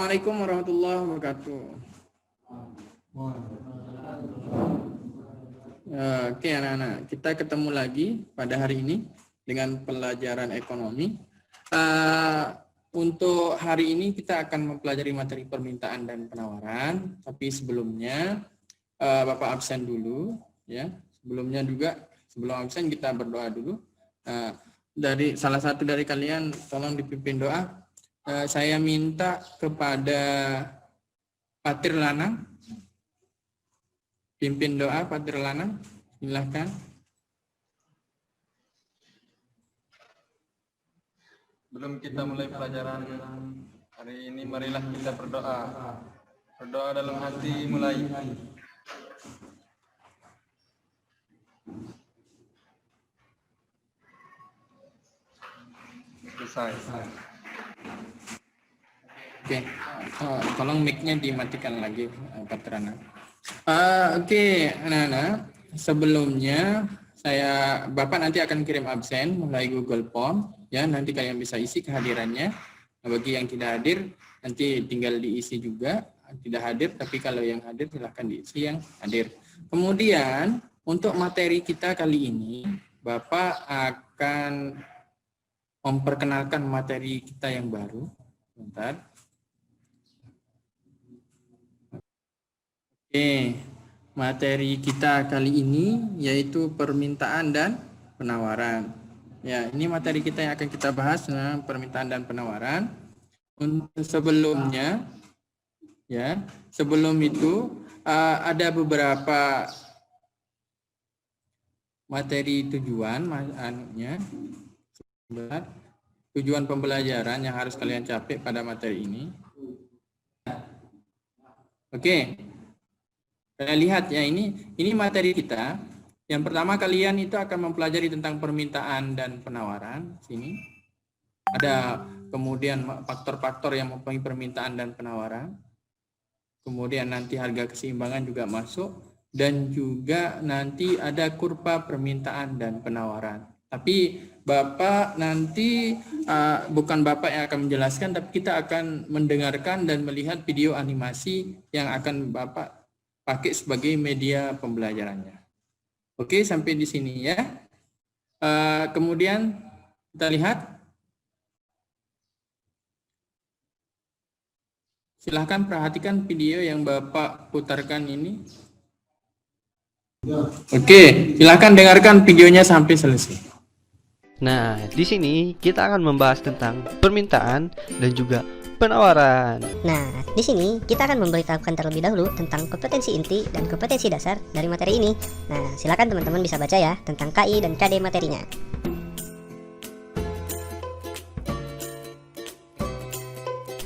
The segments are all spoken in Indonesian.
Assalamualaikum warahmatullahi wabarakatuh. Oke anak-anak, kita ketemu lagi pada hari ini dengan pelajaran ekonomi. Untuk hari ini kita akan mempelajari materi permintaan dan penawaran. Tapi sebelumnya Bapak absen dulu, ya. Sebelum absen kita berdoa dulu. Dari salah satu dari kalian tolong dipimpin doa. Saya minta kepada Patir Lanang, pimpin doa Patir Lanang, silahkan. Sebelum kita mulai pelajaran hari ini, marilah kita berdoa. Berdoa dalam hati mulai. Selesai. Oke, tolong mic-nya dimatikan lagi, Pak Terana. Oke, anak-anak, sebelumnya Bapak nanti akan kirim absen melalui Google Form, ya. Nanti kalian bisa isi kehadirannya. Nah, bagi yang tidak hadir, nanti tinggal diisi juga. Tidak hadir, tapi kalau yang hadir silahkan diisi yang hadir. Kemudian untuk materi kita kali ini, Bapak akan memperkenalkan materi kita yang baru. Bentar. Oke, materi kita kali ini yaitu permintaan dan penawaran. Ya, ini materi kita yang akan kita bahas, permintaan dan penawaran. Untuk sebelumnya, ya, sebelum itu ada beberapa materi tujuan, tujuan pembelajaran yang harus kalian capai pada materi ini. Oke, kalian lihat ya, ini materi kita. Yang pertama kalian itu akan mempelajari tentang permintaan dan penawaran. Sini ada kemudian faktor-faktor yang mempengaruhi permintaan dan penawaran. Kemudian nanti harga keseimbangan juga masuk, dan juga nanti ada kurva permintaan dan penawaran. Tapi Bapak nanti bukan Bapak yang akan menjelaskan, tapi kita akan mendengarkan dan melihat video animasi yang akan Bapak pakai sebagai media pembelajarannya. Oke, sampai di sini ya. Kemudian kita lihat. Silahkan perhatikan video yang Bapak putarkan ini. Oke, silahkan dengarkan videonya sampai selesai. Nah, di sini kita akan membahas tentang permintaan dan juga penawaran. Nah, di sini kita akan memberitahukan terlebih dahulu tentang kompetensi inti dan kompetensi dasar dari materi ini. Nah, silakan teman-teman bisa baca ya tentang KI dan KD materinya.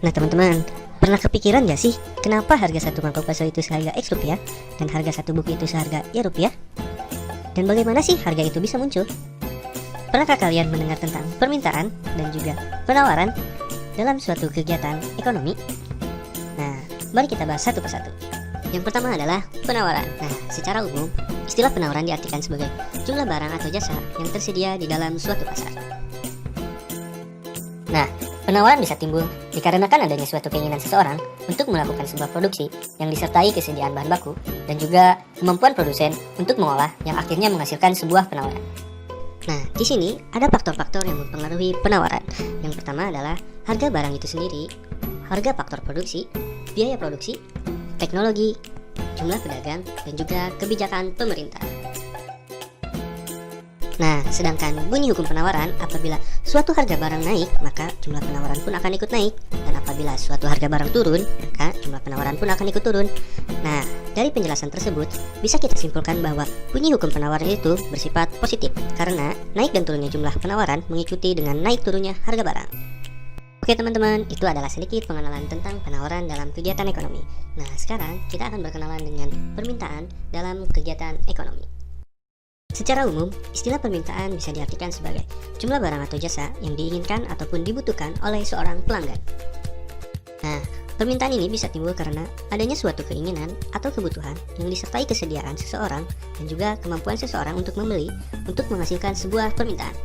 Nah, teman-teman, pernah kepikiran gak sih kenapa harga satu mangkok bakso itu seharga X rupiah dan harga satu buku itu seharga Y rupiah? Dan bagaimana sih harga itu bisa muncul? Pernahkah kalian mendengar tentang permintaan dan juga penawaran dalam suatu kegiatan ekonomi? Nah, mari kita bahas satu persatu. Yang pertama adalah penawaran. Nah, secara umum, istilah penawaran diartikan sebagai jumlah barang atau jasa yang tersedia di dalam suatu pasar. Nah, penawaran bisa timbul dikarenakan adanya suatu keinginan seseorang untuk melakukan sebuah produksi yang disertai kesediaan bahan baku dan juga kemampuan produsen untuk mengolah yang akhirnya menghasilkan sebuah penawaran. Nah, di sini ada faktor-faktor yang mempengaruhi penawaran. Yang pertama adalah harga barang itu sendiri, harga faktor produksi, biaya produksi, teknologi, jumlah pedagang, dan juga kebijakan pemerintah. Nah, sedangkan bunyi hukum penawaran, apabila suatu harga barang naik, maka jumlah penawaran pun akan ikut naik. Dan apabila suatu harga barang turun, maka jumlah penawaran pun akan ikut turun. Nah, dari penjelasan tersebut, bisa kita simpulkan bahwa bunyi hukum penawaran itu bersifat positif, karena naik dan turunnya jumlah penawaran mengikuti dengan naik turunnya harga barang. Oke teman-teman, itu adalah sedikit pengenalan tentang penawaran dalam kegiatan ekonomi. Nah, sekarang kita akan berkenalan dengan permintaan dalam kegiatan ekonomi. Secara umum, istilah permintaan bisa diartikan sebagai jumlah barang atau jasa yang diinginkan ataupun dibutuhkan oleh seorang pelanggan. Nah, permintaan ini bisa timbul karena adanya suatu keinginan atau kebutuhan yang disertai kesediaan seseorang dan juga kemampuan seseorang untuk membeli untuk menghasilkan sebuah permintaan.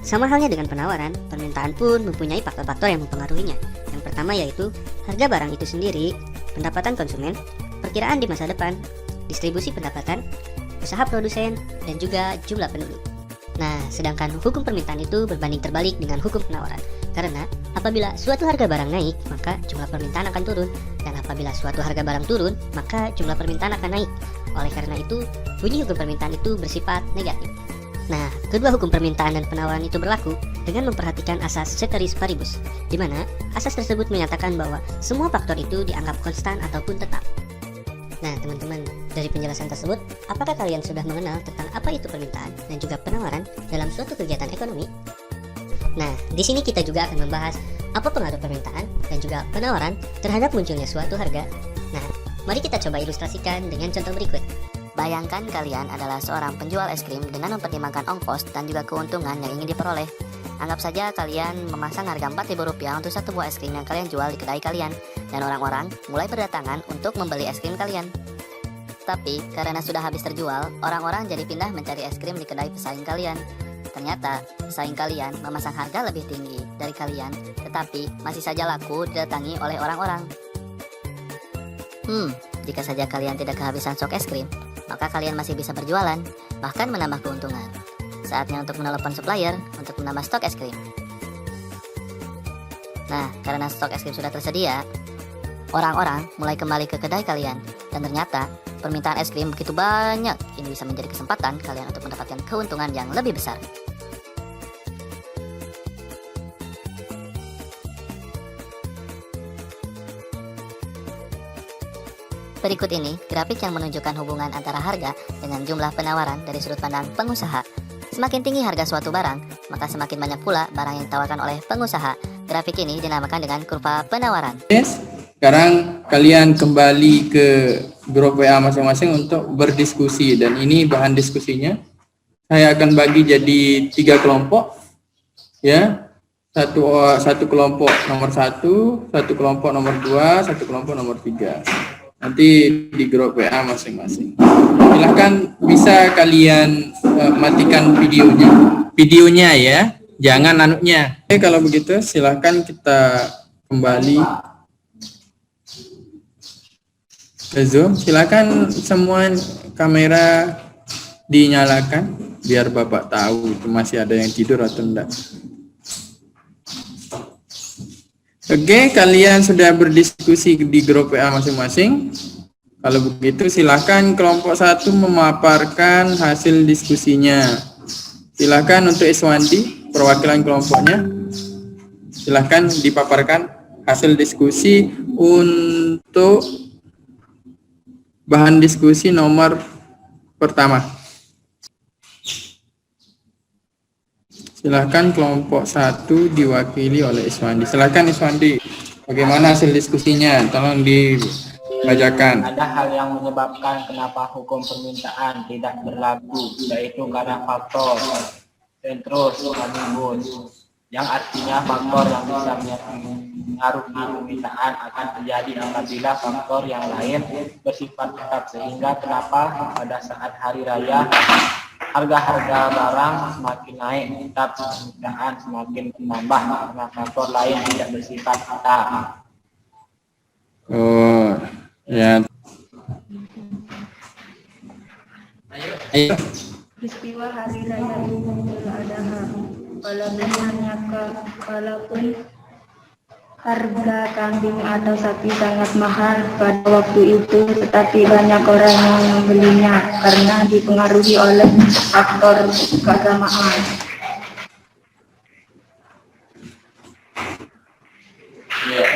Sama halnya dengan penawaran, permintaan pun mempunyai faktor-faktor yang mempengaruhinya. Yang pertama yaitu harga barang itu sendiri, pendapatan konsumen, perkiraan di masa depan, distribusi pendapatan, usaha produsen, dan juga jumlah penduduk. Nah, sedangkan hukum permintaan itu berbanding terbalik dengan hukum penawaran. Karena apabila suatu harga barang naik, maka jumlah permintaan akan turun. Dan apabila suatu harga barang turun, maka jumlah permintaan akan naik. Oleh karena itu, bunyi hukum permintaan itu bersifat negatif. Nah, kedua hukum permintaan dan penawaran itu berlaku dengan memperhatikan asas ceteris paribus, di mana asas tersebut menyatakan bahwa semua faktor itu dianggap konstan ataupun tetap. Nah, teman-teman, dari penjelasan tersebut, apakah kalian sudah mengenal tentang apa itu permintaan dan juga penawaran dalam suatu kegiatan ekonomi? Nah, di sini kita juga akan membahas apa pengaruh permintaan dan juga penawaran terhadap munculnya suatu harga. Nah, mari kita coba ilustrasikan dengan contoh berikut. Bayangkan kalian adalah seorang penjual es krim dengan mempertimbangkan ongkos dan juga keuntungan yang ingin diperoleh. Anggap saja kalian memasang harga Rp4.000 untuk satu buah es krim yang kalian jual di kedai kalian, dan orang-orang mulai berdatangan untuk membeli es krim kalian. Tapi karena sudah habis terjual, orang-orang jadi pindah mencari es krim di kedai pesaing kalian. Ternyata pesaing kalian memasang harga lebih tinggi dari kalian, tetapi masih saja laku didatangi oleh orang-orang. Jika saja kalian tidak kehabisan stok es krim, maka kalian masih bisa berjualan, bahkan menambah keuntungan. Saatnya untuk menelepon supplier untuk menambah stok es krim. Nah, karena stok es krim sudah tersedia, orang-orang mulai kembali ke kedai kalian. Dan ternyata permintaan es krim begitu banyak, ini bisa menjadi kesempatan kalian untuk mendapatkan keuntungan yang lebih besar. Berikut ini grafik yang menunjukkan hubungan antara harga dengan jumlah penawaran dari sudut pandang pengusaha. Semakin tinggi harga suatu barang, maka semakin banyak pula barang yang ditawarkan oleh pengusaha. Grafik ini dinamakan dengan kurva penawaran. Sekarang kalian kembali ke grup WA masing-masing untuk berdiskusi, dan ini bahan diskusinya. Saya akan bagi jadi 3 kelompok, ya. Satu kelompok nomor 1, satu kelompok nomor 2, satu kelompok nomor 3. Nanti di grup WA masing-masing. Silahkan bisa kalian matikan videonya ya, jangan anuknya. Oke, kalau begitu silahkan kita kembali ke Zoom. Silahkan semua kamera dinyalakan biar Bapak tahu itu masih ada yang tidur atau enggak. Oke, kalian sudah berdiskusi di grup WA masing-masing. Kalau begitu silahkan kelompok 1 memaparkan hasil diskusinya. Silahkan untuk Iswandi, perwakilan kelompoknya. Silahkan dipaparkan hasil diskusi untuk bahan diskusi nomor pertama. Silahkan kelompok 1 diwakili oleh Iswandi. Silahkan Iswandi, bagaimana hasil diskusinya? Tolong dibacakan. Ada hal yang menyebabkan kenapa hukum permintaan tidak berlaku, yaitu karena faktor centrus animus, yang artinya faktor yang bisa mengaruhi permintaan akan terjadi apabila faktor yang lain bersifat tetap, sehingga kenapa pada saat hari raya harga-harga barang semakin naik, tetap permintaan semakin menambah karena faktor lain tidak bersifat tetap. Oh, ya. Ayo. Peristiwa hari raya Idul Adha, walaupun harga kambing atau sapi sangat mahal pada waktu itu, tetapi banyak orang yang membelinya karena dipengaruhi oleh faktor keagamaan.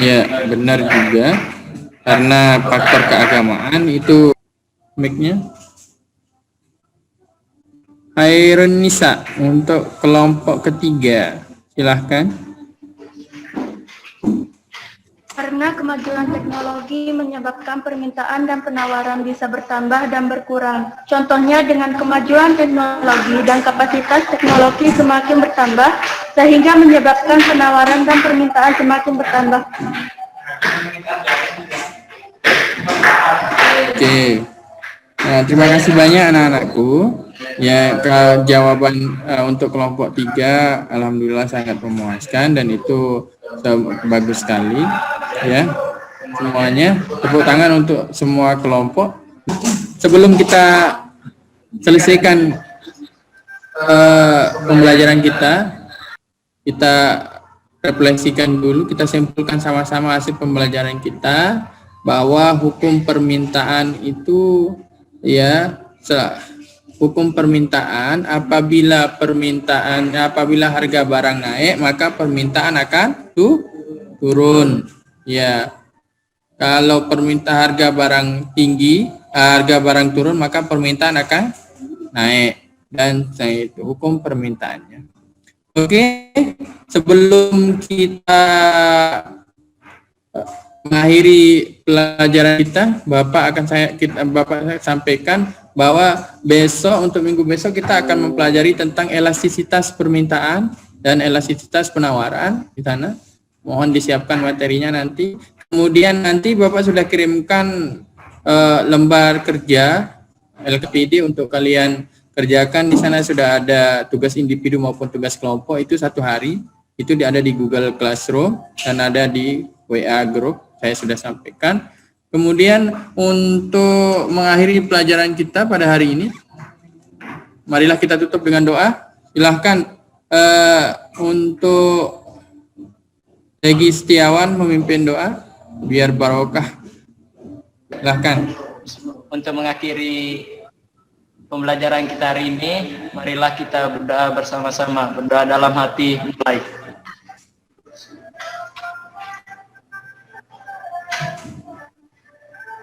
Ya, benar juga. Karena faktor keagamaan itu mic-nya. Hairun Nisa untuk kelompok ketiga. Silahkan. Karena kemajuan teknologi menyebabkan permintaan dan penawaran bisa bertambah dan berkurang. Contohnya dengan kemajuan teknologi dan kapasitas teknologi semakin bertambah, sehingga menyebabkan penawaran dan permintaan semakin bertambah. Oke. Nah, terima kasih banyak anak-anakku. Ya, jawaban untuk kelompok 3 alhamdulillah sangat memuaskan dan itu bagus sekali ya. Semuanya tepuk tangan untuk semua kelompok. Sebelum kita selesaikan pembelajaran kita refleksikan dulu, kita simpulkan sama-sama hasil pembelajaran kita bahwa hukum permintaan itu ya hukum permintaan apabila harga barang naik maka permintaan akan turun ya. Kalau harga barang tinggi, harga barang turun maka permintaan akan naik dan itu hukum permintaannya. Oke, sebelum kita mengakhiri pelajaran kita, Bapak saya sampaikan bahwa untuk minggu besok kita akan mempelajari tentang elastisitas permintaan dan elastisitas penawaran di sana. Mohon disiapkan materinya nanti. Kemudian nanti Bapak sudah kirimkan lembar kerja LKPD untuk kalian kerjakan. Di sana sudah ada tugas individu maupun tugas kelompok, itu 1 hari. Itu ada di Google Classroom dan ada di WA Group. Saya sudah sampaikan. Kemudian untuk mengakhiri pelajaran kita pada hari ini, marilah kita tutup dengan doa. Silahkan untuk Regi Setiawan memimpin doa, biar barokah. Silahkan. Untuk mengakhiri pembelajaran kita hari ini, marilah kita berdoa bersama-sama, berdoa dalam hati mulai.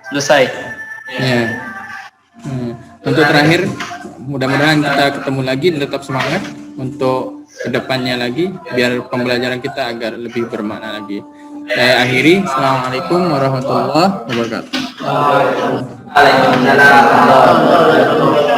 Selesai. Ya. Untuk terakhir, mudah-mudahan kita ketemu lagi dan tetap semangat untuk kedepannya lagi, biar pembelajaran kita agar lebih bermakna lagi. Saya akhiri. Assalamualaikum warahmatullahi wabarakatuh. Waalaikumsalam warahmatullahi wabarakatuh.